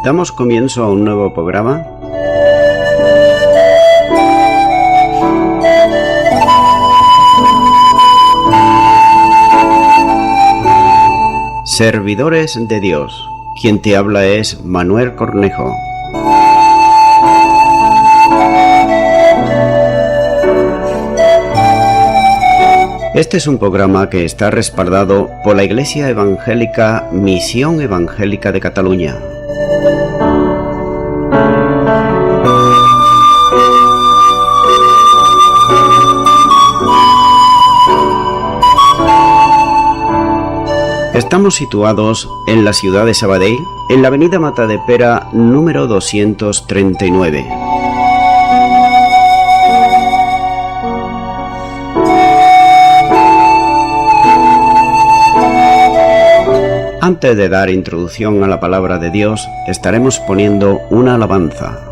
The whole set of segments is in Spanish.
Damos comienzo a un nuevo programa. Servidores de Dios. Quien te habla es Manuel Cornejo. Este es un programa que está respaldado por la Iglesia Evangélica Misión Evangélica de Cataluña. Estamos situados en la ciudad de Sabadell, en la avenida Matadepera número 239. Antes de dar introducción a la palabra de Dios, estaremos poniendo una alabanza.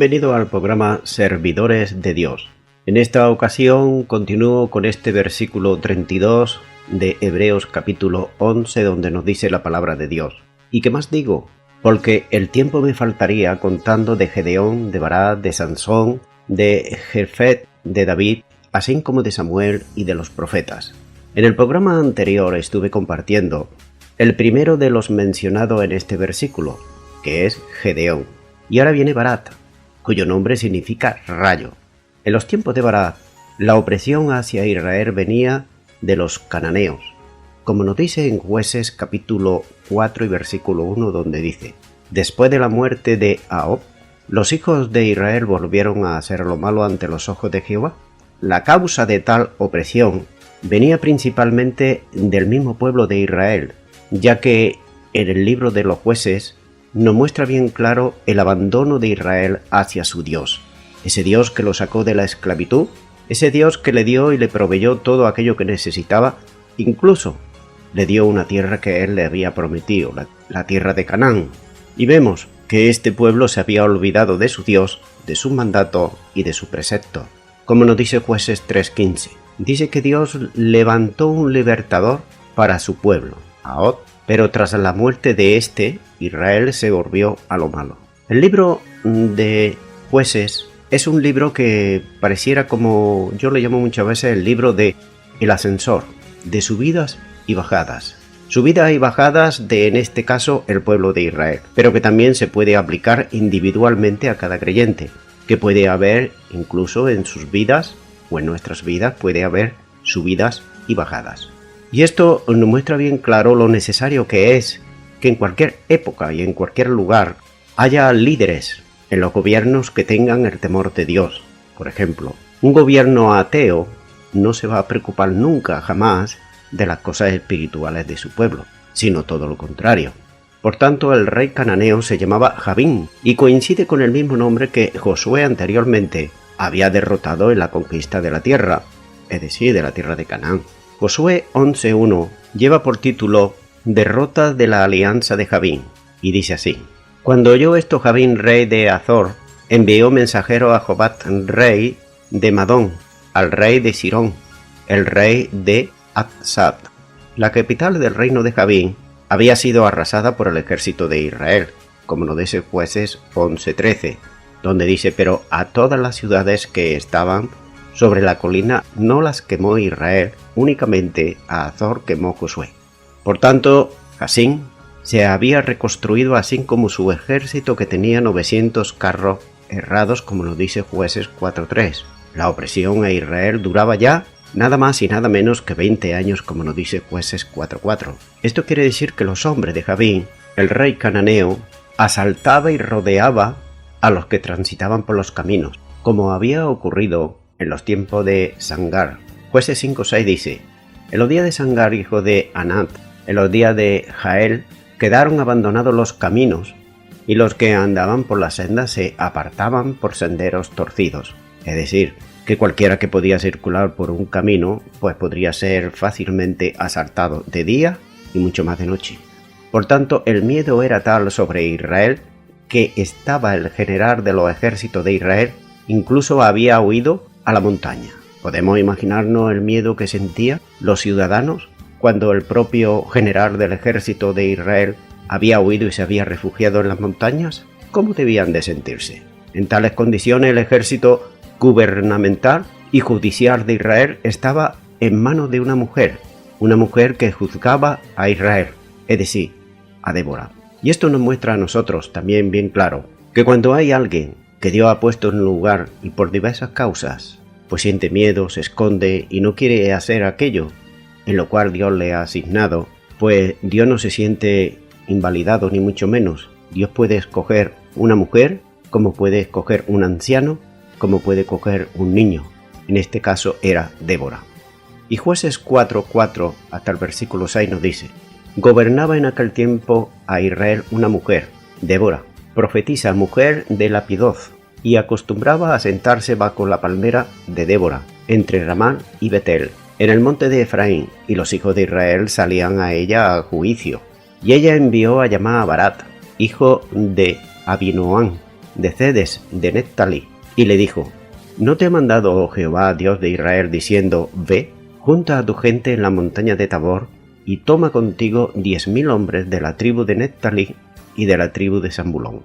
Bienvenido al programa Servidores de Dios. En esta ocasión continúo con este versículo 32 de Hebreos capítulo 11, donde nos dice la palabra de Dios. ¿Y qué más digo? Porque el tiempo me faltaría contando de Gedeón, de Barak, de Sansón, de Jefet, de David, así como de Samuel y de los profetas. En el programa anterior estuve compartiendo el primero de los mencionados en este versículo, que es Gedeón, y ahora viene Barak, cuyo nombre significa rayo. En los tiempos de Barak, la opresión hacia Israel venía de los cananeos, como nos dice en Jueces capítulo 4 y versículo 1, donde dice: después de la muerte de Ahab, los hijos de Israel volvieron a hacer lo malo ante los ojos de Jehová. La causa de tal opresión venía principalmente del mismo pueblo de Israel, ya que en el libro de los Jueces nos muestra bien claro el abandono de Israel hacia su Dios, ese Dios que lo sacó de la esclavitud, ese Dios que le dio y le proveyó todo aquello que necesitaba, incluso le dio una tierra que él le había prometido, la tierra de Canaán. Y vemos que este pueblo se había olvidado de su Dios, de su mandato y de su precepto. Como nos dice Jueces 3:15, dice que Dios levantó un libertador para su pueblo, Ahab, pero tras la muerte de este, Israel se volvió a lo malo. El libro de Jueces es un libro que pareciera, como yo le llamo muchas veces, el libro de el ascensor, de subidas y bajadas. Subidas y bajadas de, en este caso, el pueblo de Israel, pero que también se puede aplicar individualmente a cada creyente, que puede haber incluso en sus vidas o en nuestras vidas puede haber subidas y bajadas. Y esto nos muestra bien claro lo necesario que es que en cualquier época y en cualquier lugar haya líderes en los gobiernos que tengan el temor de Dios. Por ejemplo, un gobierno ateo no se va a preocupar nunca, jamás, de las cosas espirituales de su pueblo, sino todo lo contrario. Por tanto, el rey cananeo se llamaba Jabín y coincide con el mismo nombre que Josué anteriormente había derrotado en la conquista de la tierra, es decir, de la tierra de Canaán. Josué 11:1 lleva por título Derrota de la alianza de Jabín, y dice así: cuando oyó esto Jabín, rey de Azor, envió mensajero a Jobat, rey de Madón, al rey de Sirón, el rey de Atsad. La capital del reino de Jabín había sido arrasada por el ejército de Israel, como nos dice Jueces 11:13, donde dice: pero a todas las ciudades que estaban sobre la colina no las quemó Israel, únicamente a Azor quemó Josué. Por tanto, Jacín se había reconstruido, así como su ejército, que tenía 900 carros errados, como nos dice Jueces 4:3. La opresión a Israel duraba ya nada más y nada menos que 20 años, como nos dice Jueces 4:4. Esto quiere decir que los hombres de Jabín, el rey cananeo, asaltaba y rodeaba a los que transitaban por los caminos, como había ocurrido en los tiempos de Sangar. Jueces 5:6 dice: en los días de Sangar, hijo de Anat, en los días de Jael, quedaron abandonados los caminos, y los que andaban por las sendas se apartaban por senderos torcidos. Es decir, que cualquiera que podía circular por un camino, pues podría ser fácilmente asaltado de día y mucho más de noche. Por tanto, el miedo era tal sobre Israel que estaba el general de los ejércitos de Israel, incluso había huido a la montaña. Podemos imaginarnos el miedo que sentían los ciudadanos cuando el propio general del ejército de Israel había huido y se había refugiado en las montañas. ¿Cómo debían de sentirse? En tales condiciones, el ejército gubernamental y judicial de Israel estaba en manos de una mujer que juzgaba a Israel, es decir, a Débora. Y esto nos muestra a nosotros también bien claro que cuando hay alguien que Dios ha puesto en un lugar y por diversas causas, pues siente miedo, se esconde y no quiere hacer aquello en lo cual Dios le ha asignado, pues Dios no se siente invalidado ni mucho menos. Dios puede escoger una mujer, como puede escoger un anciano, como puede escoger un niño. En este caso era Débora. Y Jueces 4:4 hasta el versículo 6 nos dice: gobernaba en aquel tiempo a Israel una mujer, Débora, profetisa, mujer de Lapidoth, y acostumbraba a sentarse bajo la palmera de Débora, entre Ramá y Betel, en el monte de Efraín, y los hijos de Israel salían a ella a juicio. Y ella envió a llamar a Barak, hijo de Abinoam, de Cedes, de Neftalí, y le dijo: ¿no te ha mandado Jehová, Dios de Israel, diciendo: ve, junta a tu gente en la montaña de Tabor, y toma contigo 10.000 hombres de la tribu de Neftalí y de la tribu de Zabulón?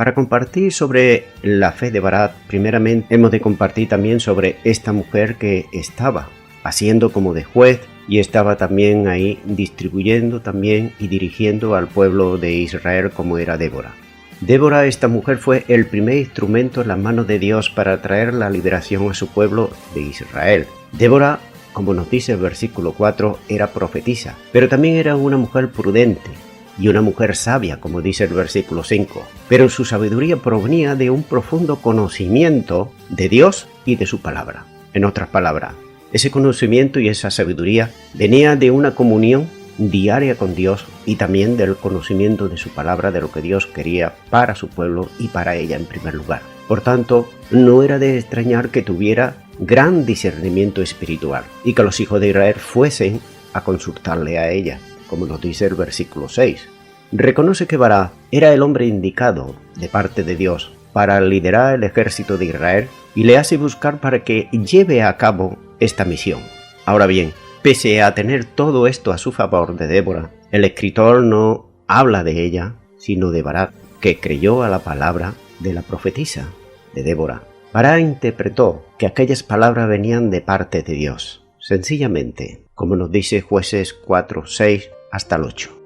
Para compartir sobre la fe de Barak, primeramente hemos de compartir también sobre esta mujer que estaba haciendo como de juez y estaba también ahí distribuyendo también y dirigiendo al pueblo de Israel como era Débora. Débora, esta mujer, fue el primer instrumento en las manos de Dios para traer la liberación a su pueblo de Israel. Débora, como nos dice el versículo 4, era profetisa, pero también era una mujer prudente y una mujer sabia, como dice el versículo 5. Pero su sabiduría provenía de un profundo conocimiento de Dios y de su palabra. En otras palabras, ese conocimiento y esa sabiduría venía de una comunión diaria con Dios y también del conocimiento de su palabra, de lo que Dios quería para su pueblo y para ella en primer lugar. Por tanto, no era de extrañar que tuviera gran discernimiento espiritual y que los hijos de Israel fuesen a consultarle a ella, como nos dice el versículo 6. Reconoce que Barak era el hombre indicado de parte de Dios para liderar el ejército de Israel y le hace buscar para que lleve a cabo esta misión. Ahora bien, pese a tener todo esto a su favor de Débora, el escritor no habla de ella, sino de Barak, que creyó a la palabra de la profetisa de Débora. Barak interpretó que aquellas palabras venían de parte de Dios, sencillamente, como nos dice Jueces 4, 6 hasta el 8.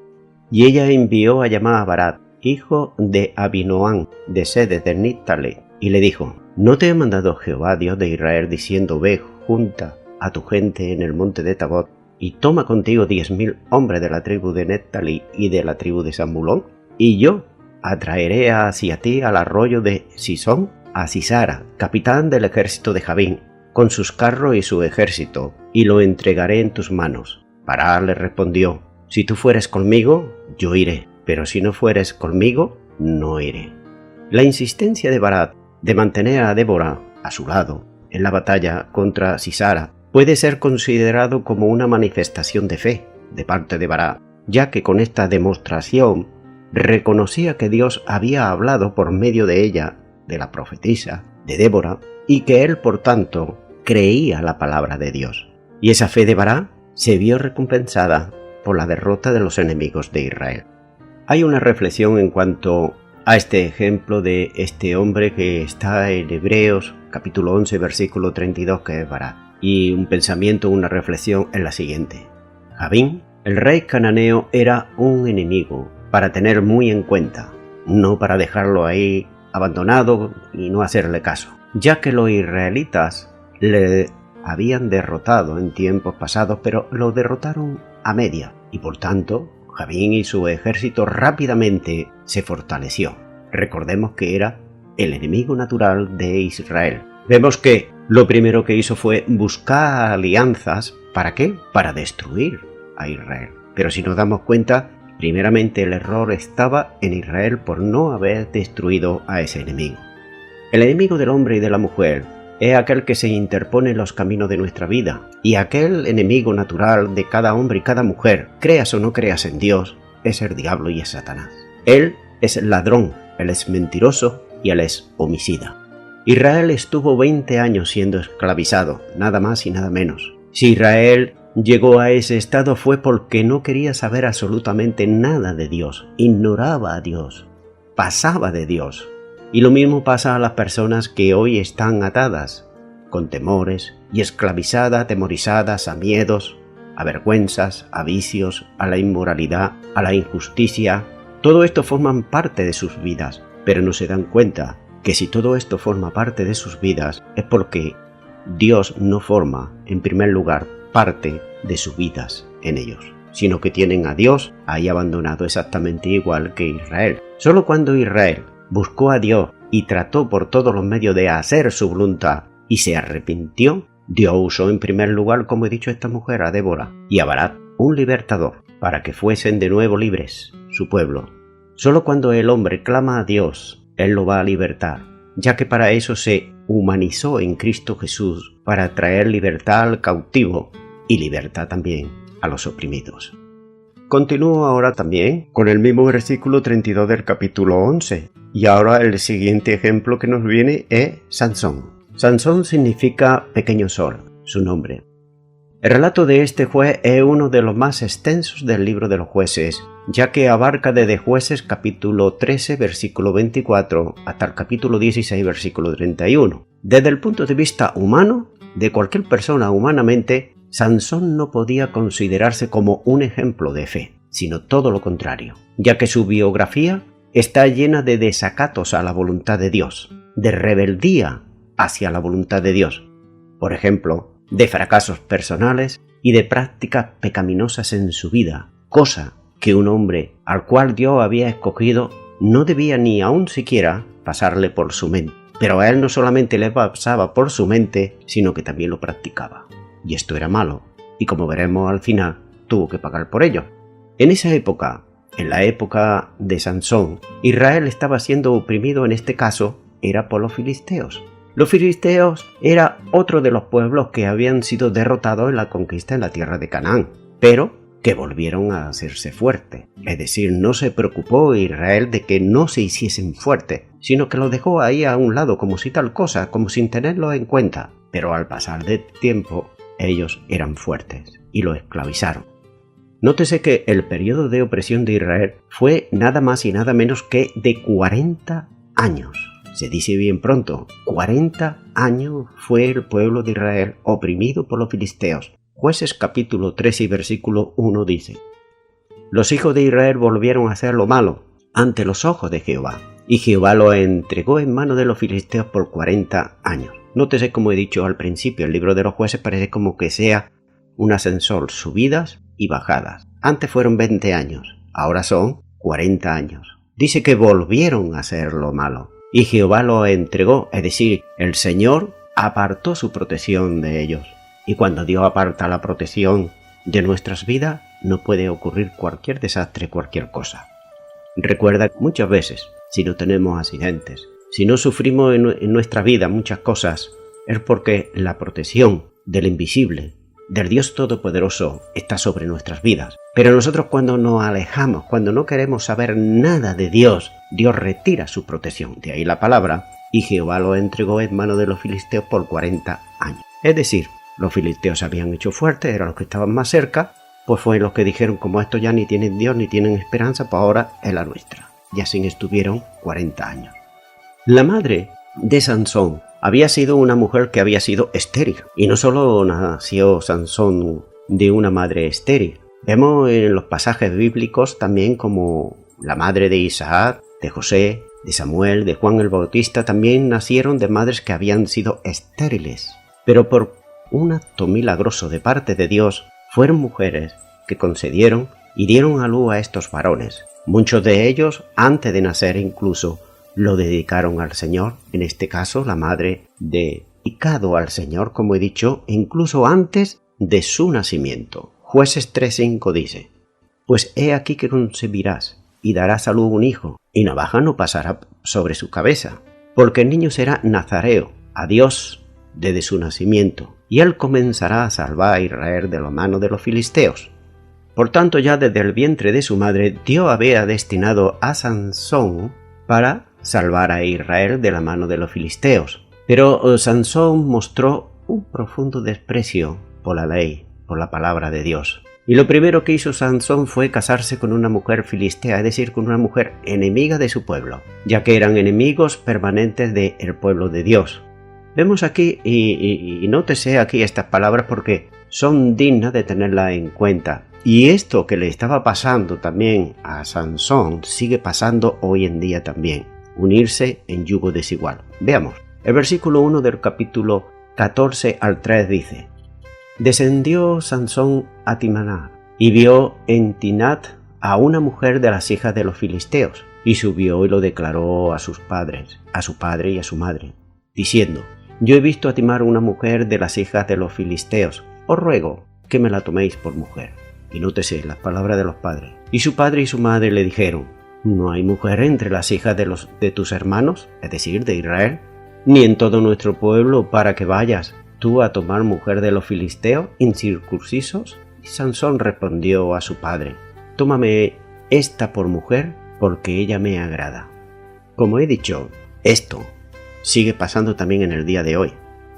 Y ella envió a llamar a Barak, hijo de Abinoam, de Sedes de Niftalí, y le dijo: ¿No te ha mandado Jehová, Dios de Israel, diciendo: ve, junta a tu gente en el monte de Tabot, y toma contigo 10,000 hombres de la tribu de Neftalí y de la tribu de Zabulón? Y yo atraeré hacia ti al arroyo de Sisón a Sisara, capitán del ejército de Jabín, con sus carros y su ejército, y lo entregaré en tus manos. Barak le respondió: si tú fueres conmigo, yo iré, pero si no fueres conmigo, no iré. La insistencia de Barak de mantener a Débora a su lado en la batalla contra Sisara puede ser considerado como una manifestación de fe de parte de Barak, ya que con esta demostración reconocía que Dios había hablado por medio de ella, de la profetisa, de Débora, y que él, por tanto, creía la palabra de Dios. Y esa fe de Barak se vio recompensada por la derrota de los enemigos de Israel. Hay una reflexión en cuanto a este ejemplo de este hombre que está en Hebreos capítulo 11 versículo 32, que es Barak. Y un pensamiento, una reflexión es la siguiente. Jabín, el rey cananeo, era un enemigo para tener muy en cuenta, no para dejarlo ahí abandonado y no hacerle caso, ya que los israelitas le habían derrotado en tiempos pasados, pero lo derrotaron a media, y por tanto Jabín y su ejército rápidamente se fortaleció. Recordemos que era el enemigo natural de Israel. Vemos que lo primero que hizo fue buscar alianzas. ¿Para qué? Para destruir a Israel. Pero si nos damos cuenta, primeramente el error estaba en Israel por no haber destruido a ese enemigo. El enemigo del hombre y de la mujer es aquel que se interpone en los caminos de nuestra vida, y aquel enemigo natural de cada hombre y cada mujer, creas o no creas en Dios, es el diablo y es Satanás. Él es ladrón, él es mentiroso y él es homicida. Israel estuvo 20 años siendo esclavizado, nada más y nada menos. Si Israel llegó a ese estado fue porque no quería saber absolutamente nada de Dios, ignoraba a Dios, pasaba de Dios. Y lo mismo pasa a las personas que hoy están atadas, con temores y esclavizadas, atemorizadas a miedos, a vergüenzas, a vicios, a la inmoralidad, a la injusticia. Todo esto forman parte de sus vidas, pero no se dan cuenta que si todo esto forma parte de sus vidas es porque Dios no forma, en primer lugar, parte de sus vidas en ellos, sino que tienen a Dios ahí abandonado exactamente igual que Israel. Solo cuando Israel buscó a Dios y trató por todos los medios de hacer su voluntad y se arrepintió, Dios usó en primer lugar, como he dicho, a esta mujer, a Débora, y a Barak, un libertador, para que fuesen de nuevo libres, su pueblo. Solo cuando el hombre clama a Dios, Él lo va a libertar, ya que para eso se humanizó en Cristo Jesús, para traer libertad al cautivo y libertad también a los oprimidos. Continúo ahora también con el mismo versículo 32 del capítulo 11, y ahora el siguiente ejemplo que nos viene es Sansón. Sansón significa pequeño sol, su nombre. El relato de este juez es uno de los más extensos del libro de los jueces, ya que abarca desde Jueces capítulo 13 versículo 24 hasta el capítulo 16 versículo 31. Desde el punto de vista humano, de cualquier persona humanamente, Sansón no podía considerarse como un ejemplo de fe, sino todo lo contrario, ya que su biografía está llena de desacatos a la voluntad de Dios, de rebeldía hacia la voluntad de Dios, por ejemplo, de fracasos personales y de prácticas pecaminosas en su vida, cosa que un hombre al cual Dios había escogido no debía ni aun siquiera pasarle por su mente. Pero a él no solamente le pasaba por su mente, sino que también lo practicaba. Y esto era malo, y como veremos al final, tuvo que pagar por ello. En esa época, en la época de Sansón, Israel estaba siendo oprimido, en este caso, era por los filisteos. Los filisteos era otro de los pueblos que habían sido derrotados en la conquista en la tierra de Canaán, pero que volvieron a hacerse fuertes. Es decir, no se preocupó Israel de que no se hiciesen fuertes, sino que los dejó ahí a un lado como si tal cosa, como sin tenerlo en cuenta. Pero al pasar del tiempo, ellos eran fuertes y lo esclavizaron. Nótese que el periodo de opresión de Israel fue nada más y nada menos que de 40 años. Se dice bien pronto, 40 años fue el pueblo de Israel oprimido por los filisteos. Jueces capítulo 13 y versículo 1 dice: Los hijos de Israel volvieron a hacer lo malo ante los ojos de Jehová, y Jehová lo entregó en manos de los filisteos por 40 años. Nótese, como he dicho al principio, el libro de los jueces parece como que sea un ascensor, subidas y bajadas. Antes fueron 20 años, ahora son 40 años. Dice que volvieron a hacer lo malo, y Jehová lo entregó, es decir, el Señor apartó su protección de ellos. Y cuando Dios aparta la protección de nuestras vidas, no puede ocurrir cualquier desastre, cualquier cosa. Recuerda que muchas veces, si no tenemos accidentes, si no sufrimos en nuestra vida muchas cosas, es porque la protección del invisible, del Dios Todopoderoso, está sobre nuestras vidas. Pero nosotros, cuando nos alejamos, cuando no queremos saber nada de Dios, Dios retira su protección. De ahí la palabra: y Jehová lo entregó en manos de los filisteos por 40 años. Es decir, los filisteos se habían hecho fuertes, eran los que estaban más cerca, pues fue los que dijeron: como estos ya ni tienen Dios ni tienen esperanza, pues ahora es la nuestra. Y así estuvieron 40 años. La madre de Sansón había sido una mujer que había sido estéril. Y no solo nació Sansón de una madre estéril. Vemos en los pasajes bíblicos también como la madre de Isaac, de José, de Samuel, de Juan el Bautista, también nacieron de madres que habían sido estériles. Pero por un acto milagroso de parte de Dios, fueron mujeres que concedieron y dieron a luz a estos varones. Muchos de ellos, antes de nacer incluso, lo dedicaron al Señor, en este caso la madre dedicado al Señor, como he dicho, incluso antes de su nacimiento. Jueces 3:5 dice: Pues he aquí que concebirás y darás a luz un hijo, y navaja no pasará sobre su cabeza, porque el niño será nazareo a Dios desde su nacimiento, y él comenzará a salvar a Israel de la mano de los filisteos. Por tanto, ya desde el vientre de su madre, Dios había destinado a Sansón para salvar a Israel de la mano de los filisteos. Pero Sansón mostró un profundo desprecio por la ley, por la palabra de Dios. Y lo primero que hizo Sansón fue casarse con una mujer filistea, es decir, con una mujer enemiga de su pueblo, ya que eran enemigos permanentes del pueblo de Dios. Vemos aquí, y nótese aquí estas palabras porque son dignas de tenerlas en cuenta. Y esto que le estaba pasando también a Sansón sigue pasando hoy en día también. Unirse en yugo desigual. Veamos. El versículo 1 del capítulo 14 al 3 dice: Descendió Sansón a Timná y vio en Tinat a una mujer de las hijas de los filisteos, y subió y lo declaró a sus padres, a su padre y a su madre, diciendo: Yo he visto a Timar una mujer de las hijas de los filisteos, os ruego que me la toméis por mujer. Y nótese las palabras de los padres. Y su padre y su madre le dijeron: No hay mujer entre las hijas de tus hermanos, es decir, de Israel, ni en todo nuestro pueblo, para que vayas tú a tomar mujer de los filisteos incircuncisos. Y Sansón respondió a su padre: Tómame esta por mujer, porque ella me agrada. Como he dicho, esto sigue pasando también en el día de hoy,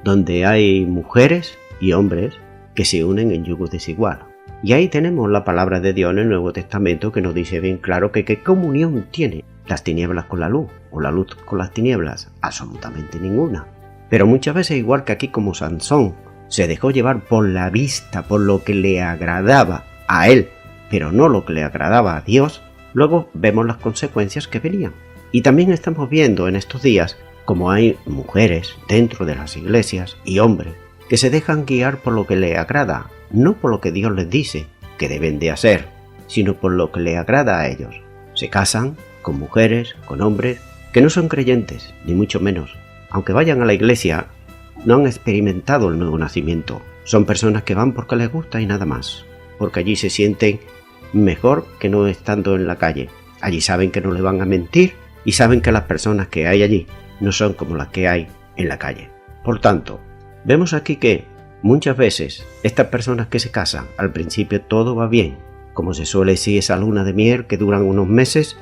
donde hay mujeres y hombres que se unen en yugo desigual. Y ahí tenemos la palabra de Dios en el Nuevo Testamento que nos dice bien claro que qué comunión tiene las tinieblas con la luz o la luz con las tinieblas. Absolutamente ninguna. Pero muchas veces, igual que aquí como Sansón, se dejó llevar por la vista, por lo que le agradaba a él, pero no lo que le agradaba a Dios, luego vemos las consecuencias que venían. Y también estamos viendo en estos días como hay mujeres dentro de las iglesias y hombres que se dejan guiar por lo que le agrada, no por lo que Dios les dice que deben de hacer, sino por lo que le agrada a ellos. Se casan con mujeres, con hombres que no son creyentes, ni mucho menos. Aunque vayan a la iglesia, no han experimentado el nuevo nacimiento. Son personas que van porque les gusta y nada más, porque allí se sienten mejor que no estando en la calle. Allí saben que no le van a mentir y saben que las personas que hay allí no son como las que hay en la calle. Por tanto, vemos aquí que muchas veces estas personas que se casan, al principio todo va bien. Como se suele decir, esa luna de miel que duran unos meses,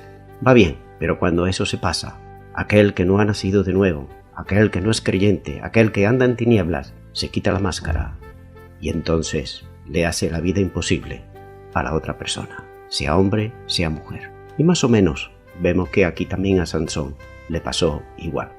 va bien. Pero cuando eso se pasa, aquel que no ha nacido de nuevo, aquel que no es creyente, aquel que anda en tinieblas, se quita la máscara y entonces le hace la vida imposible a la otra persona, sea hombre, sea mujer. Y más o menos vemos que aquí también a Sansón le pasó igual.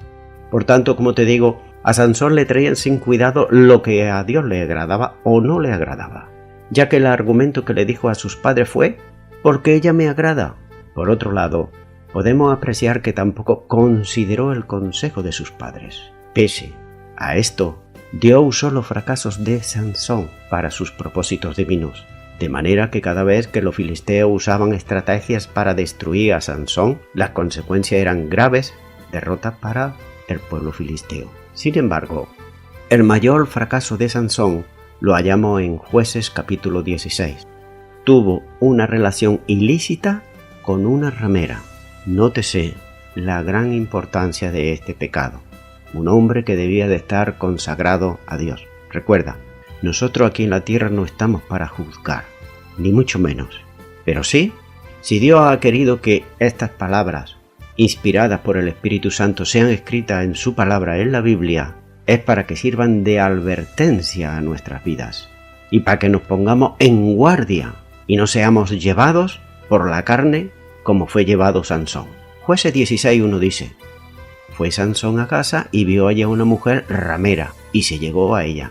Por tanto, como te digo, a Sansón le traían sin cuidado lo que a Dios le agradaba o no le agradaba, ya que el argumento que le dijo a sus padres fue «porque ella me agrada». Por otro lado, podemos apreciar que tampoco consideró el consejo de sus padres. Pese a esto, Dios usó los fracasos de Sansón para sus propósitos divinos, de manera que cada vez que los filisteos usaban estrategias para destruir a Sansón, las consecuencias eran graves, derrota para el pueblo filisteo. Sin embargo, el mayor fracaso de Sansón lo hallamos en Jueces capítulo 16. Tuvo una relación ilícita con una ramera. Nótese la gran importancia de este pecado. Un hombre que debía de estar consagrado a Dios. Recuerda, nosotros aquí en la tierra no estamos para juzgar, ni mucho menos. Pero sí, si Dios ha querido que estas palabras, inspiradas por el Espíritu Santo, sean escritas en su palabra en la Biblia, es para que sirvan de advertencia a nuestras vidas y para que nos pongamos en guardia y no seamos llevados por la carne como fue llevado Sansón. Jueces 16:1 dice: fue Sansón a casa y vio allá una mujer ramera y se llegó a ella.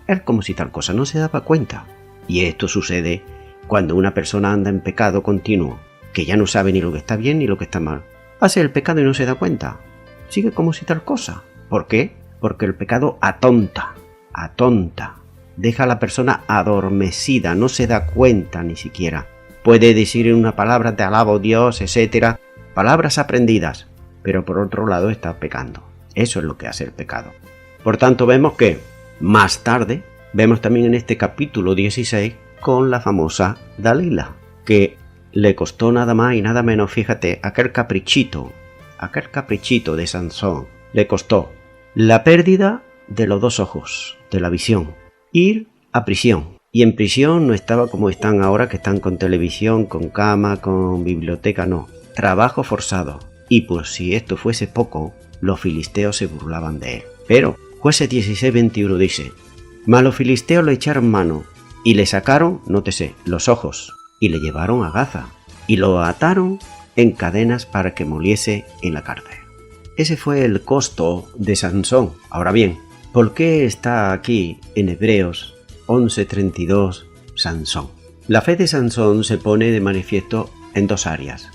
Él como si tal cosa no se daba cuenta. Y esto sucede cuando una persona anda en pecado continuo, que ya no sabe ni lo que está bien ni lo que está mal. Hace el pecado y no se da cuenta. Sigue como si tal cosa. ¿Por qué? Porque el pecado atonta. Deja a la persona adormecida, no se da cuenta ni siquiera. Puede decir una palabra, te alabo Dios, etc. Palabras aprendidas, pero por otro lado está pecando. Eso es lo que hace el pecado. Por tanto, vemos que más tarde, vemos también en este capítulo 16 con la famosa Dalila, que le costó nada más y nada menos, fíjate, aquel caprichito de Sansón, le costó la pérdida de los dos ojos, de la visión, ir a prisión. Y en prisión no estaba como están ahora, que están con televisión, con cama, con biblioteca, no. Trabajo forzado. Y pues si esto fuese poco, los filisteos se burlaban de él. Pero Jueces 16:21 dice: mas los filisteos le echaron mano y le sacaron, nótese, los ojos, y le llevaron a Gaza, y lo ataron en cadenas para que moliese en la cárcel. Ese fue el costo de Sansón. Ahora bien, ¿por qué está aquí en Hebreos 11:32 Sansón? La fe de Sansón se pone de manifiesto en dos áreas.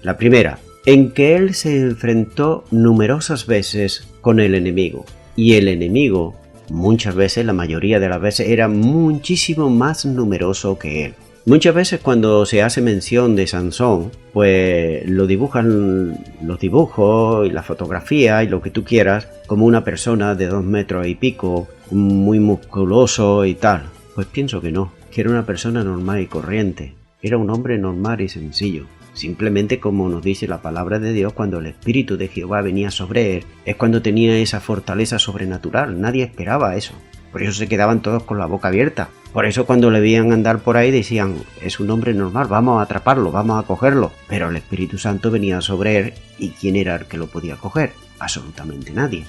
La primera, en que él se enfrentó numerosas veces con el enemigo, y el enemigo muchas veces, la mayoría de las veces, era muchísimo más numeroso que él. Muchas veces cuando se hace mención de Sansón, pues lo dibujan los dibujos y la fotografía y lo que tú quieras como una persona de 2 metros y pico, muy musculoso y tal. Pues pienso que no, que era una persona normal y corriente. Era un hombre normal y sencillo. Simplemente, como nos dice la palabra de Dios, cuando el Espíritu de Jehová venía sobre él, es cuando tenía esa fortaleza sobrenatural. Nadie esperaba eso. Por eso se quedaban todos con la boca abierta. Por eso cuando le veían andar por ahí decían: es un hombre normal, vamos a atraparlo, vamos a cogerlo. Pero el Espíritu Santo venía sobre él, ¿y quién era el que lo podía coger? Absolutamente nadie.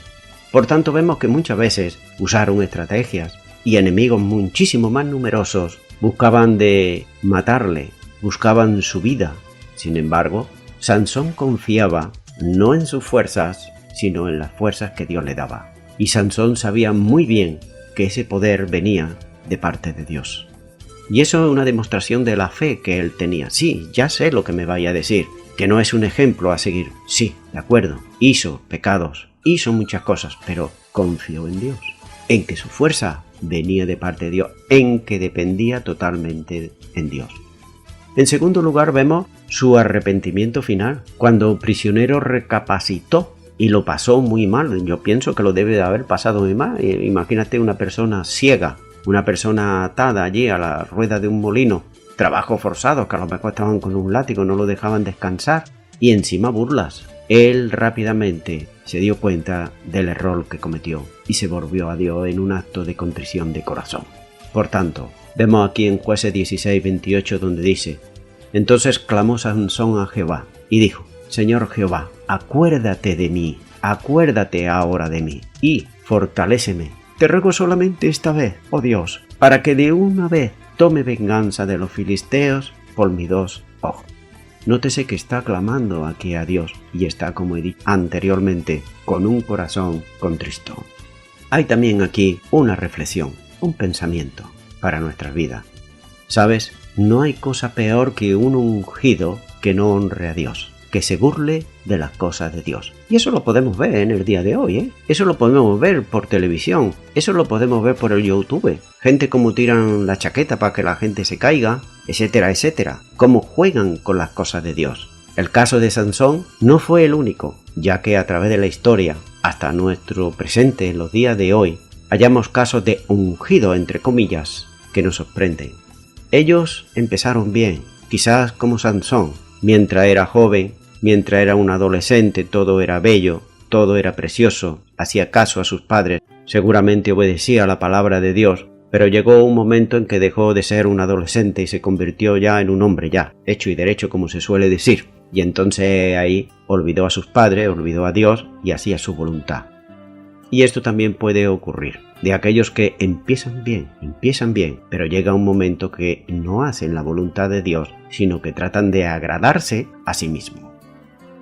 Por tanto, vemos que muchas veces usaron estrategias y enemigos muchísimo más numerosos buscaban de matarle, buscaban su vida. Sin embargo, Sansón confiaba no en sus fuerzas, sino en las fuerzas que Dios le daba. Y Sansón sabía muy bien que ese poder venía de parte de Dios. Y eso es una demostración de la fe que él tenía. Sí, ya sé lo que me vaya a decir, que no es un ejemplo a seguir. Sí, de acuerdo, hizo pecados, hizo muchas cosas, pero confió en Dios, en que su fuerza venía de parte de Dios, en que dependía totalmente en Dios. En segundo lugar, vemos su arrepentimiento final, cuando prisionero recapacitó y lo pasó muy mal. Yo pienso que lo debe de haber pasado muy mal. Imagínate una persona ciega, una persona atada allí a la rueda de un molino, trabajo forzado, que a lo mejor estaban con un látigo, no lo dejaban descansar, y encima burlas. Él rápidamente se dio cuenta del error que cometió y se volvió a Dios en un acto de contrición de corazón. Por tanto, vemos aquí en Jueces 16:28 donde dice: entonces clamó Sansón a Jehová y dijo: Señor Jehová, acuérdate de mí, acuérdate ahora de mí y fortaléceme. Te ruego solamente esta vez, oh Dios, para que de una vez tome venganza de los filisteos por mis dos ojos. Nótese que está clamando aquí a Dios y está, como he dicho anteriormente, con un corazón contristo. Hay también aquí una reflexión, un pensamiento para nuestras vidas. ¿Sabes? No hay cosa peor que un ungido que no honre a Dios, que se burle de las cosas de Dios. Y eso lo podemos ver en el día de hoy, ¿eh? Eso lo podemos ver por televisión, eso lo podemos ver por el YouTube. Gente como tiran la chaqueta para que la gente se caiga, etcétera, etcétera. Cómo juegan con las cosas de Dios. El caso de Sansón no fue el único, ya que a través de la historia, hasta nuestro presente en los días de hoy, hallamos casos de ungido, entre comillas, que nos sorprenden. Ellos empezaron bien, quizás como Sansón. Mientras era joven, mientras era un adolescente, todo era bello, todo era precioso, hacía caso a sus padres, seguramente obedecía a la palabra de Dios, pero llegó un momento en que dejó de ser un adolescente y se convirtió ya en un hombre ya, hecho y derecho, como se suele decir, y entonces ahí olvidó a sus padres, olvidó a Dios y hacía su voluntad. Y esto también puede ocurrir, de aquellos que empiezan bien, pero llega un momento que no hacen la voluntad de Dios, sino que tratan de agradarse a sí mismos.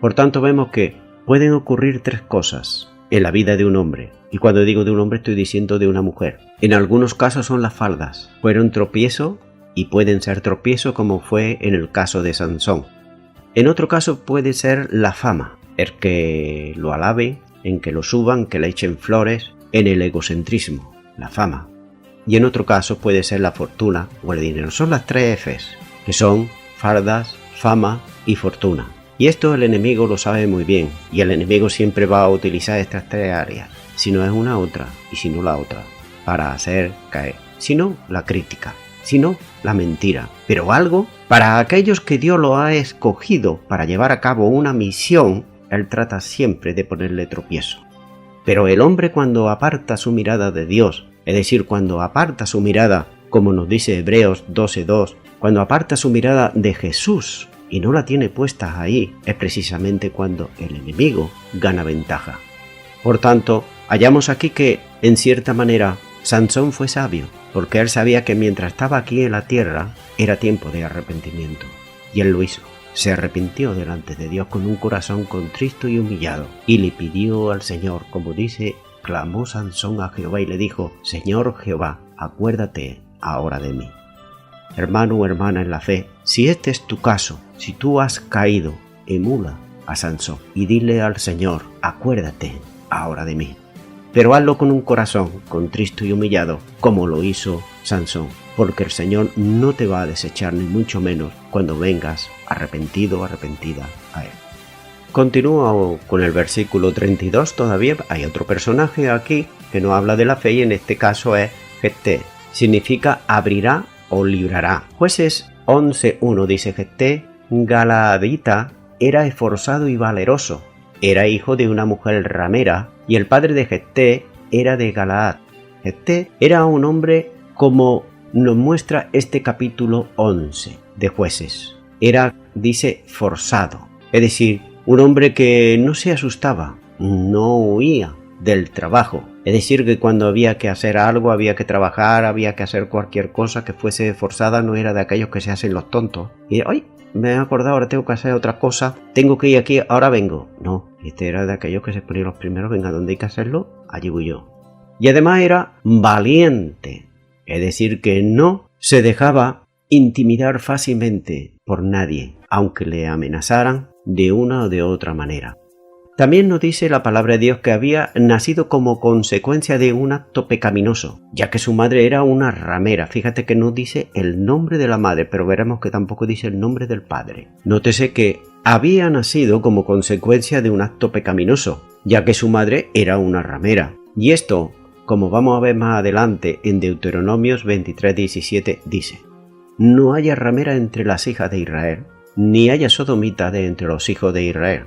Por tanto, vemos que pueden ocurrir tres cosas en la vida de un hombre, y cuando digo de un hombre estoy diciendo de una mujer. En algunos casos son las faldas, fueron tropiezo y pueden ser tropiezo como fue en el caso de Sansón. En otro caso puede ser la fama, el que lo alaben, en que lo suban, que le echen flores, en el egocentrismo, la fama. Y en otro caso puede ser la fortuna o el dinero. Son las tres Fs, que son faldas, fama y fortuna. Y esto el enemigo lo sabe muy bien, y el enemigo siempre va a utilizar estas tres áreas, si no es una otra y si no la otra, para hacer caer. Si no, la crítica, si no, la mentira. Pero algo, para aquellos que Dios lo ha escogido para llevar a cabo una misión, Él trata siempre de ponerle tropiezo. Pero el hombre, cuando aparta su mirada de Dios, es decir, cuando aparta su mirada, como nos dice Hebreos 12:2, cuando aparta su mirada de Jesús y no la tiene puesta ahí, es precisamente cuando el enemigo gana ventaja. Por tanto, hallamos aquí que, en cierta manera, Sansón fue sabio, porque él sabía que mientras estaba aquí en la tierra, era tiempo de arrepentimiento. Y él lo hizo. Se arrepintió delante de Dios con un corazón contristo y humillado, y le pidió al Señor, como dice, clamó Sansón a Jehová y le dijo: Señor Jehová, acuérdate ahora de mí. Hermano o hermana en la fe, si este es tu caso, si tú has caído, emula a Sansón y dile al Señor: acuérdate ahora de mí. Pero hazlo con un corazón contristo y humillado, como lo hizo Sansón, porque el Señor no te va a desechar, ni mucho menos cuando vengas arrepentido o arrepentida a Él. Continúo con el versículo 32 todavía. Hay otro personaje aquí que no habla de la fe y en este caso es Jefté. Significa abrirá o librará. Jueces 11:1 dice: Jefté, galaadita, era esforzado y valeroso. Era hijo de una mujer ramera y el padre de Jefté era de Galaad. Jefté era un hombre como nos muestra este capítulo 11 de Jueces. Era, dice, forzado, es decir, un hombre que no se asustaba, no huía del trabajo, Es decir, que cuando había que hacer algo, había que trabajar, había que hacer cualquier cosa que fuese forzada, no era de aquellos que se hacen los tontos. Y, ¡ay! Me he acordado, ahora tengo que hacer otra cosa, tengo que ir aquí, ahora vengo. No, este era de aquellos que se ponían los primeros, venga, donde hay que hacerlo, allí voy yo. Y además era valiente, es decir, que no se dejaba intimidar fácilmente por nadie, aunque le amenazaran de una o de otra manera. También nos dice la palabra de Dios que había nacido como consecuencia de un acto pecaminoso, ya que su madre era una ramera. Fíjate que no dice el nombre de la madre, pero veremos que tampoco dice el nombre del padre. Nótese que había nacido como consecuencia de un acto pecaminoso, ya que su madre era una ramera. Y esto, como vamos a ver más adelante en Deuteronomios 23:17, dice: no haya ramera entre las hijas de Israel, ni haya sodomita de entre los hijos de Israel.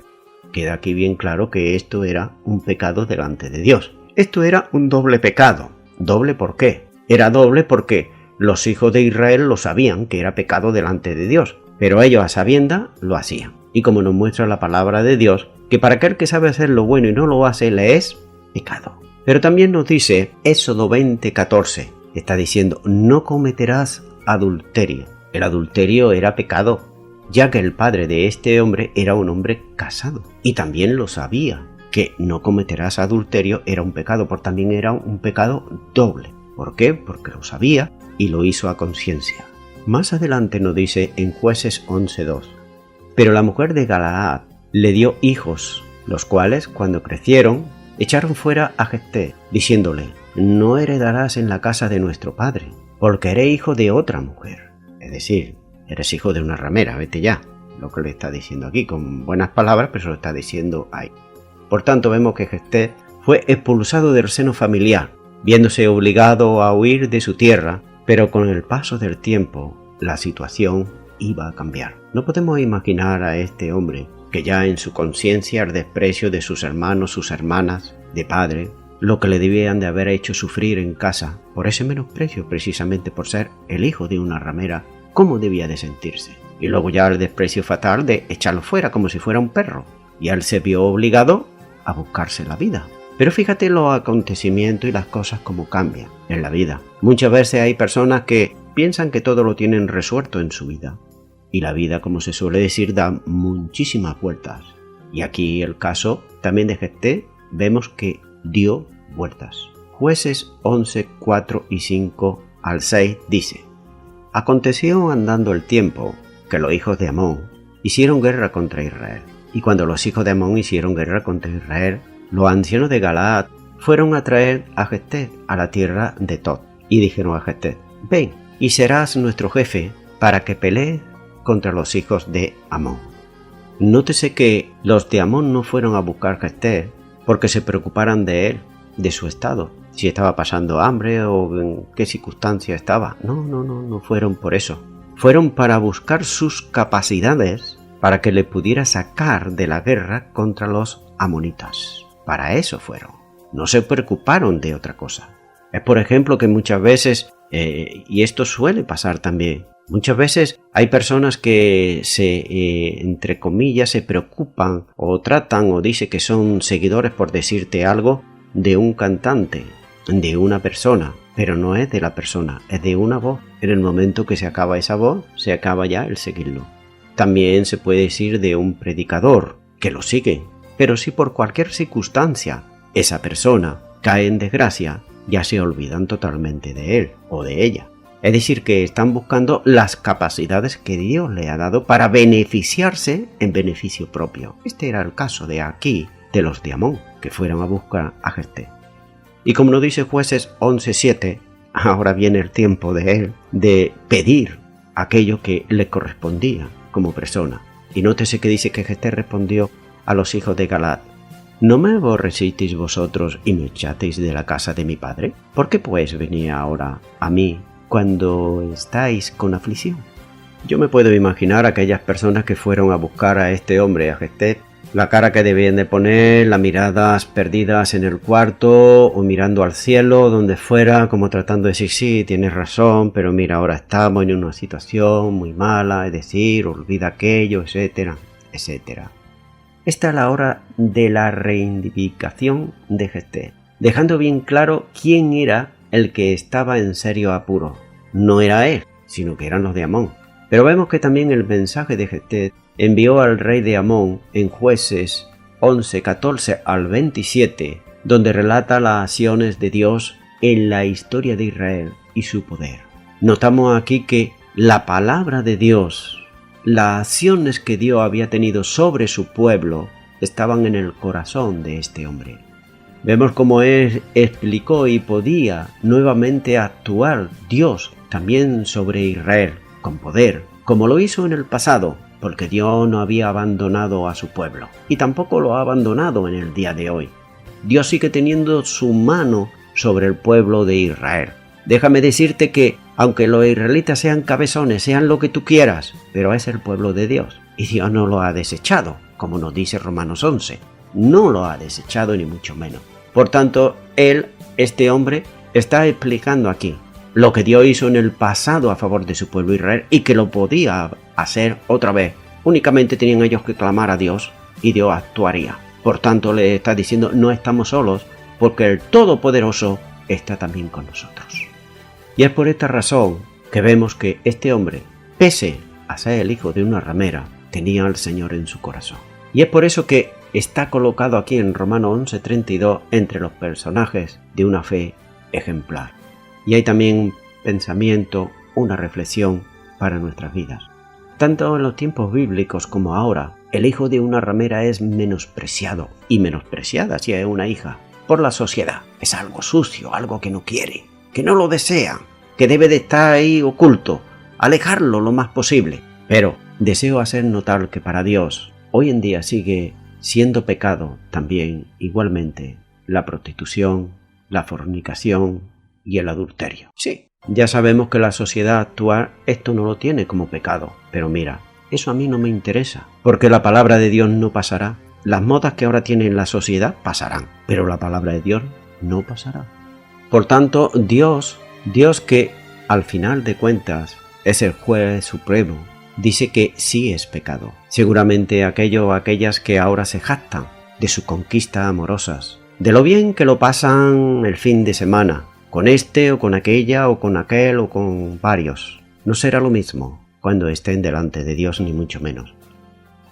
Queda aquí bien claro que esto era un pecado delante de Dios. Esto era un doble pecado. ¿Doble por qué? Era doble porque los hijos de Israel lo sabían que era pecado delante de Dios, pero ellos a sabiendas lo hacían. Y como nos muestra la palabra de Dios, que para aquel que sabe hacer lo bueno y no lo hace, le es pecado. Pero también nos dice Éxodo 20:14, está diciendo: no cometerás adulterio. El adulterio era pecado, ya que el padre de este hombre era un hombre casado, y también lo sabía, que no cometerás adulterio era un pecado, por también era un pecado doble. ¿Por qué? Porque lo sabía y lo hizo a conciencia. Más adelante nos dice en Jueces 11:2, pero la mujer de Galaad le dio hijos, los cuales, cuando crecieron, echaron fuera a Jefté, diciéndole: no heredarás en la casa de nuestro padre, porque eres hijo de otra mujer. Es decir, eres hijo de una ramera, vete ya. Lo que le está diciendo aquí, con buenas palabras, pero se lo está diciendo ahí. Por tanto, vemos que Jefté fue expulsado del seno familiar, viéndose obligado a huir de su tierra, pero con el paso del tiempo, la situación iba a cambiar. No podemos imaginar a este hombre, que ya en su conciencia el desprecio de sus hermanos, sus hermanas, de padre, lo que le debían de haber hecho sufrir en casa, por ese menosprecio, precisamente por ser el hijo de una ramera, cómo debía de sentirse. Y luego ya el desprecio fatal de echarlo fuera como si fuera un perro. Y él se vio obligado a buscarse la vida. Pero fíjate los acontecimientos y las cosas como cambian en la vida. Muchas veces hay personas que piensan que todo lo tienen resuelto en su vida. Y la vida, como se suele decir, da muchísimas vueltas. Y aquí el caso también de Jefté vemos que dio vueltas. Jueces 11, 4 y 5 al 6 dice: aconteció andando el tiempo que los hijos de Amón hicieron guerra contra Israel. Y cuando los hijos de Amón hicieron guerra contra Israel, los ancianos de Galaad fueron a traer a Jefté a la tierra de Tob. Y dijeron a Jefté: ven y serás nuestro jefe para que pelees contra los hijos de Amón. Nótese que los de Amón no fueron a buscar a Jefté porque se preocuparan de él, de su estado, si estaba pasando hambre o en qué circunstancia estaba. No fueron por eso. Fueron para buscar sus capacidades para que le pudiera sacar de la guerra contra los amonitas. Para eso fueron. No se preocuparon de otra cosa. Es por ejemplo que muchas veces, y esto suele pasar también, muchas veces hay personas que entre comillas, se preocupan o tratan o dicen que son seguidores, por decirte algo, de un cantante, de una persona, pero no es de la persona, es de una voz. En el momento que se acaba esa voz, se acaba ya el seguirlo. También se puede decir de un predicador, que lo sigue, pero si por cualquier circunstancia esa persona cae en desgracia, ya se olvidan totalmente de él o de ella. Es decir, que están buscando las capacidades que Dios le ha dado para beneficiarse en beneficio propio. Este era el caso de aquí, de los de Amón, que fueron a buscar a Jefté. Y como nos dice Jueces 11:7, ahora viene el tiempo de él de pedir aquello que le correspondía como persona. Y nótese que dice que Jefté respondió a los hijos de Galaad: ¿no me aborrecisteis vosotros y me echasteis de la casa de mi padre? ¿Por qué pues venía ahora a mí cuando estáis con aflicción? Yo me puedo imaginar a aquellas personas que fueron a buscar a este hombre, a Jefté, la cara que debían de poner, las miradas perdidas en el cuarto o mirando al cielo, donde fuera, como tratando de decir: sí, tienes razón, pero mira, ahora estamos en una situación muy mala, es decir, olvida aquello, etcétera, etcétera. Esta es la hora de la reivindicación de Jefté. dejando bien claro quién era el que estaba en serio apuro. No era él, sino que eran los de Amón. Pero vemos que también el mensaje de Jefté envió al rey de Amón en Jueces 11, 14 al 27, donde relata las acciones de Dios en la historia de Israel y su poder. Notamos aquí que la palabra de Dios, las acciones que Dios había tenido sobre su pueblo, estaban en el corazón de este hombre. Vemos cómo él explicó y podía nuevamente actuar Dios también sobre Israel con poder, como lo hizo en el pasado, porque Dios no había abandonado a su pueblo y tampoco lo ha abandonado en el día de hoy. Dios sigue teniendo su mano sobre el pueblo de Israel. Déjame decirte que aunque los israelitas sean cabezones, sean lo que tú quieras, pero es el pueblo de Dios y Dios no lo ha desechado, como nos dice Romanos 11. No lo ha desechado ni mucho menos. Por tanto, este hombre, está explicando aquí lo que Dios hizo en el pasado a favor de su pueblo Israel y que lo podía hacer otra vez. Únicamente tenían ellos que clamar a Dios y Dios actuaría. Por tanto, le está diciendo, no estamos solos, porque el Todopoderoso está también con nosotros. Y es por esta razón que vemos que este hombre, pese a ser el hijo de una ramera, tenía al Señor en su corazón. Y es por eso que está colocado aquí en Romanos 11:32 entre los personajes de una fe ejemplar. Y hay también un pensamiento, una reflexión para nuestras vidas. Tanto en los tiempos bíblicos como ahora, el hijo de una ramera es menospreciado, y menospreciada si es una hija, por la sociedad. Es algo sucio, algo que no quiere, que no lo desea, que debe de estar ahí oculto, alejarlo lo más posible. Pero deseo hacer notar que para Dios, hoy en día sigue siendo pecado también, igualmente, la prostitución, la fornicación y el adulterio. Sí, ya sabemos que la sociedad actual esto no lo tiene como pecado, pero mira, eso a mí no me interesa, porque la palabra de Dios no pasará. Las modas que ahora tiene la sociedad pasarán, pero la palabra de Dios no pasará. Por tanto, Dios que al final de cuentas es el juez supremo, dice que sí es pecado. Seguramente aquellos o aquellas que ahora se jactan de sus conquistas amorosas, de lo bien que lo pasan el fin de semana, con este o con aquella o con aquel o con varios. No será lo mismo cuando estén delante de Dios, ni mucho menos.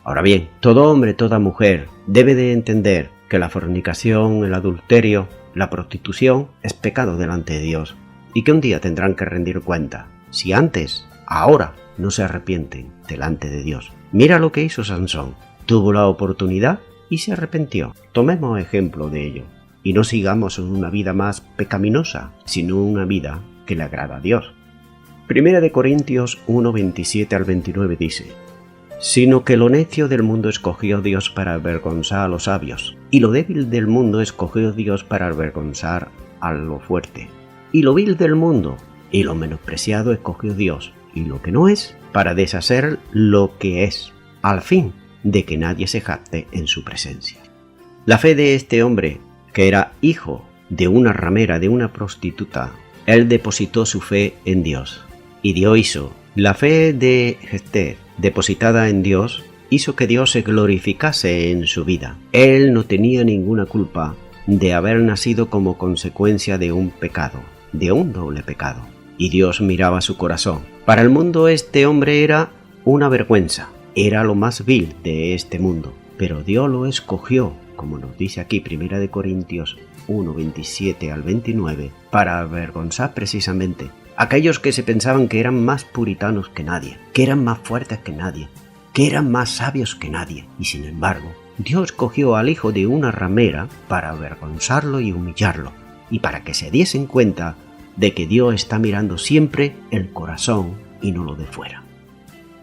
Ahora bien, todo hombre, toda mujer debe de entender que la fornicación, el adulterio, la prostitución es pecado delante de Dios y que un día tendrán que rendir cuenta. Si antes, ahora, no se arrepienten delante de Dios. Mira lo que hizo Sansón. Tuvo la oportunidad y se arrepintió. Tomemos ejemplo de ello y no sigamos en una vida más pecaminosa, sino una vida que le agrada a Dios. Primera de Corintios 1, 27 al 29 dice: sino que lo necio del mundo escogió Dios para avergonzar a los sabios, y lo débil del mundo escogió Dios para avergonzar a lo fuerte, y lo vil del mundo y lo menospreciado escogió Dios, y lo que no es, para deshacer lo que es, al fin de que nadie se jacte en su presencia. La fe de este hombre, que era hijo de una ramera, de una prostituta, él depositó su fe en Dios, y Dios hizo. La fe de Jefté, depositada en Dios, hizo que Dios se glorificase en su vida. Él no tenía ninguna culpa de haber nacido como consecuencia de un pecado, de un doble pecado, y Dios miraba su corazón. Para el mundo este hombre era una vergüenza, era lo más vil de este mundo, pero Dios lo escogió, como nos dice aquí 1 de Corintios 1, 27 al 29, para avergonzar precisamente aquellos que se pensaban que eran más puritanos que nadie, que eran más fuertes que nadie, que eran más sabios que nadie, y sin embargo, Dios escogió al hijo de una ramera para avergonzarlo y humillarlo, y para que se diesen cuenta de que Dios está mirando siempre el corazón y no lo de fuera.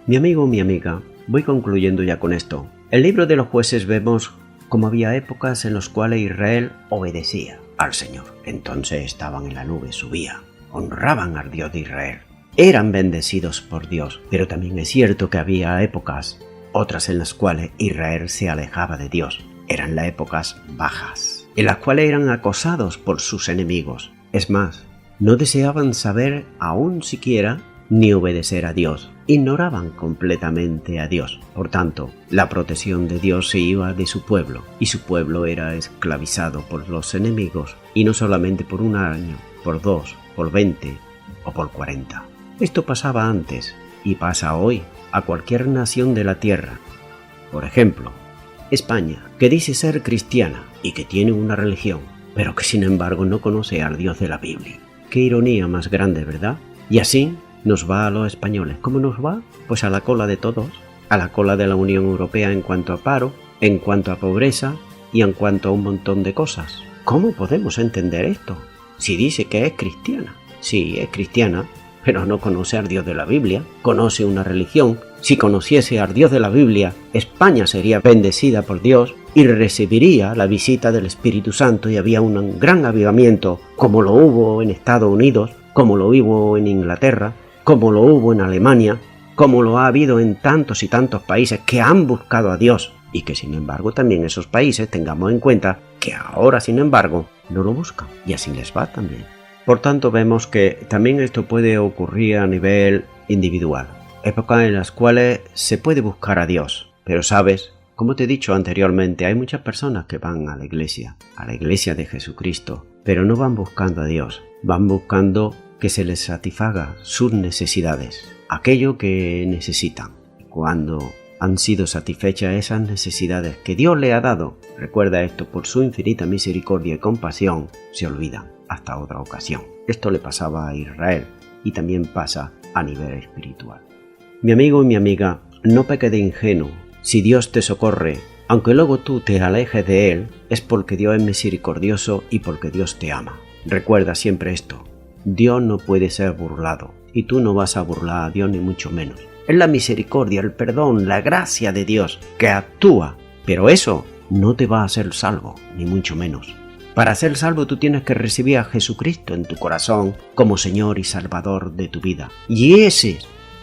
Mi amigo, mi amiga, voy concluyendo ya con esto. En el libro de los Jueces vemos cómo había épocas en las cuales Israel obedecía al Señor. Entonces estaban en la nube, subía, honraban al Dios de Israel, eran bendecidos por Dios, pero también es cierto que había épocas, otras en las cuales Israel se alejaba de Dios. Eran las épocas bajas, en las cuales eran acosados por sus enemigos. Es más, no deseaban saber aún siquiera ni obedecer a Dios, ignoraban completamente a Dios. Por tanto, la protección de Dios se iba de su pueblo, y su pueblo era esclavizado por los enemigos, y no solamente por un año, por 2, por 20 o por 40. Esto pasaba antes, y pasa hoy a cualquier nación de la tierra. Por ejemplo, España, que dice ser cristiana y que tiene una religión, pero que sin embargo no conoce al Dios de la Biblia. Qué ironía más grande, ¿verdad? Y así nos va a los españoles. ¿Cómo nos va? Pues a la cola de todos, a la cola de la Unión Europea en cuanto a paro, en cuanto a pobreza y en cuanto a un montón de cosas. ¿Cómo podemos entender esto? Si dice que es cristiana. Sí, es cristiana, pero no conoce al Dios de la Biblia, conoce una religión. Si conociese al Dios de la Biblia, España sería bendecida por Dios y recibiría la visita del Espíritu Santo y había un gran avivamiento, como lo hubo en Estados Unidos, como lo hubo en Inglaterra, como lo hubo en Alemania, como lo ha habido en tantos y tantos países que han buscado a Dios y que sin embargo también esos países tengamos en cuenta que ahora sin embargo no lo buscan y así les va también. Por tanto vemos que también esto puede ocurrir a nivel individual, épocas en las cuales se puede buscar a Dios, pero sabes, como te he dicho anteriormente, hay muchas personas que van a la iglesia de Jesucristo, pero no van buscando a Dios, van buscando que se les satisfaga sus necesidades, aquello que necesitan. Cuando han sido satisfechas esas necesidades que Dios le ha dado, recuerda esto, por su infinita misericordia y compasión, se olvidan hasta otra ocasión. Esto le pasaba a Israel y también pasa a nivel espiritual. Mi amigo y mi amiga, no peque de ingenuo. Si Dios te socorre, aunque luego tú te alejes de Él, es porque Dios es misericordioso y porque Dios te ama. Recuerda siempre esto. Dios no puede ser burlado, y tú no vas a burlar a Dios ni mucho menos. Es la misericordia, el perdón, la gracia de Dios que actúa, pero eso no te va a hacer salvo, ni mucho menos. Para ser salvo tú tienes que recibir a Jesucristo en tu corazón como Señor y Salvador de tu vida. Y ese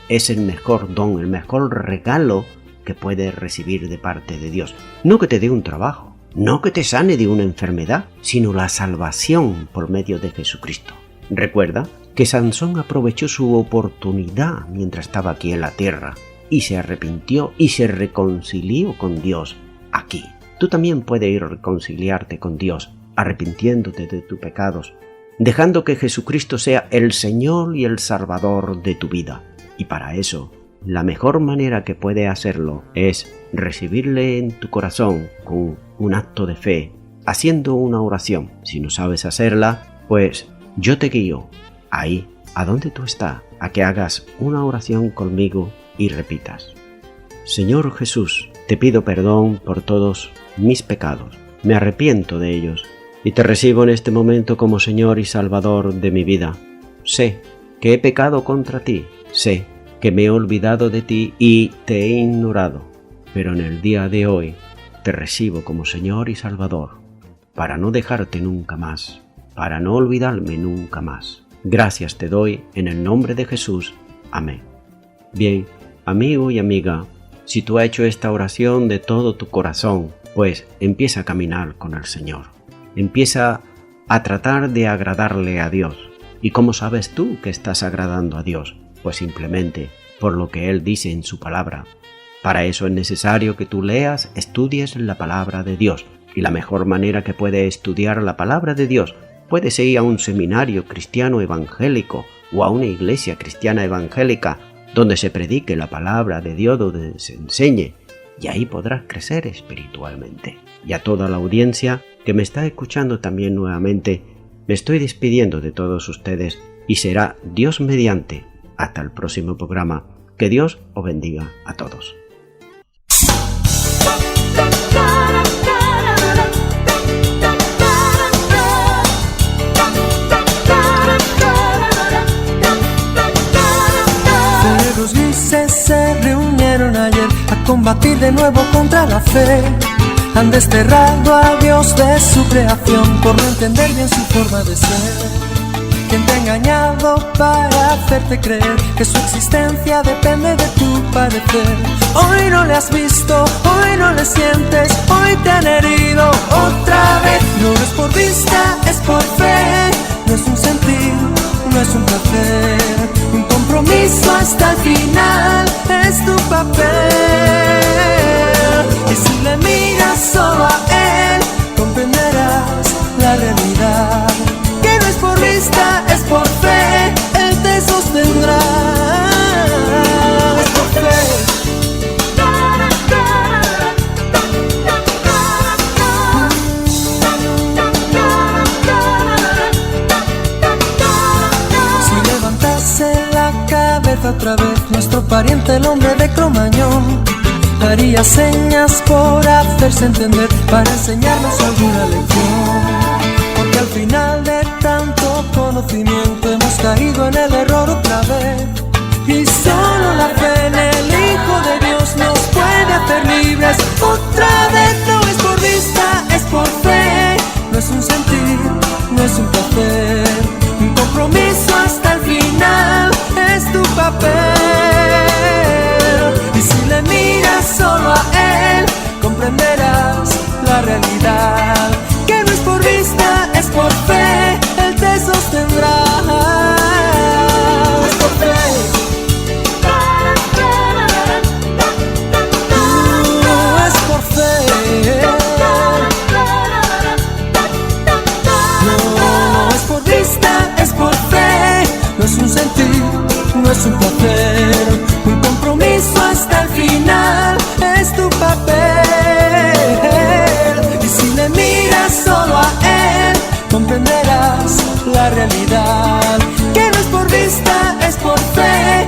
es el mejor don, el mejor regalo que puedes recibir de parte de Dios. No que te dé un trabajo, no que te sane de una enfermedad, sino la salvación por medio de Jesucristo. Recuerda que Sansón aprovechó su oportunidad mientras estaba aquí en la tierra y se arrepintió y se reconcilió con Dios aquí. Tú también puedes ir a reconciliarte con Dios, arrepintiéndote de tus pecados, dejando que Jesucristo sea el Señor y el Salvador de tu vida. Y para eso, la mejor manera que puedes hacerlo es recibirle en tu corazón con un acto de fe, haciendo una oración. Si no sabes hacerla, pues yo te guío ahí, a donde tú estás, a que hagas una oración conmigo y repitas: Señor Jesús, te pido perdón por todos mis pecados, me arrepiento de ellos y te recibo en este momento como Señor y Salvador de mi vida. Sé que he pecado contra ti, sé que me he olvidado de ti y te he ignorado, pero en el día de hoy te recibo como Señor y Salvador, para no dejarte nunca más, para no olvidarme nunca más. Gracias te doy en el nombre de Jesús. Amén. Bien, amigo y amiga, si tú has hecho esta oración de todo tu corazón, pues empieza a caminar con el Señor. Empieza a tratar de agradarle a Dios. ¿Y cómo sabes tú que estás agradando a Dios? Pues simplemente por lo que Él dice en su palabra. Para eso es necesario que tú leas, estudies la palabra de Dios. Y la mejor manera que puedes estudiar la palabra de Dios, puedes ir a un seminario cristiano evangélico o a una iglesia cristiana evangélica donde se predique la palabra de Dios, donde se enseñe, y ahí podrás crecer espiritualmente. Y a toda la audiencia que me está escuchando también nuevamente, me estoy despidiendo de todos ustedes y será Dios mediante hasta el próximo programa. Que Dios os bendiga a todos. Los grises se reunieron ayer a combatir de nuevo contra la fe. Han desterrado a Dios de su creación por no entender bien su forma de ser. Quien te ha engañado para hacerte creer que su existencia depende de tu parecer. Hoy no le has visto, hoy no le sientes, hoy te han herido otra vez. No es por vista, es por fe. No es un sentir, no es un placer, un compromiso hasta el final. papel. Y si le miras solo a él, comprenderás la realidad, que no es por vista, es por fe, él te sostendrá. Es por fe. Si levantase la cabeza otra vez nuestro pariente el hombre de Cromañón, haría señas por hacerse entender, para enseñarnos alguna lección. Porque al final de tanto conocimiento hemos caído en el error otra vez, y solo la fe en el Hijo de Dios nos puede hacer libres. Otra vez no es por vista, es por fe. No es un sentir, no es un placer, un compromiso hasta el final es tu papel. Y si le miras solo a él, comprenderás la realidad, que no es por vista, es por fe, él te sostendrá. Es por fe. Es por fe. No es por vista, es por fe. No es un sentir, no es un placer, un compromiso hasta el final es tu papel. Y si le miras solo a él, comprenderás la realidad, que no es por vista, es por fe,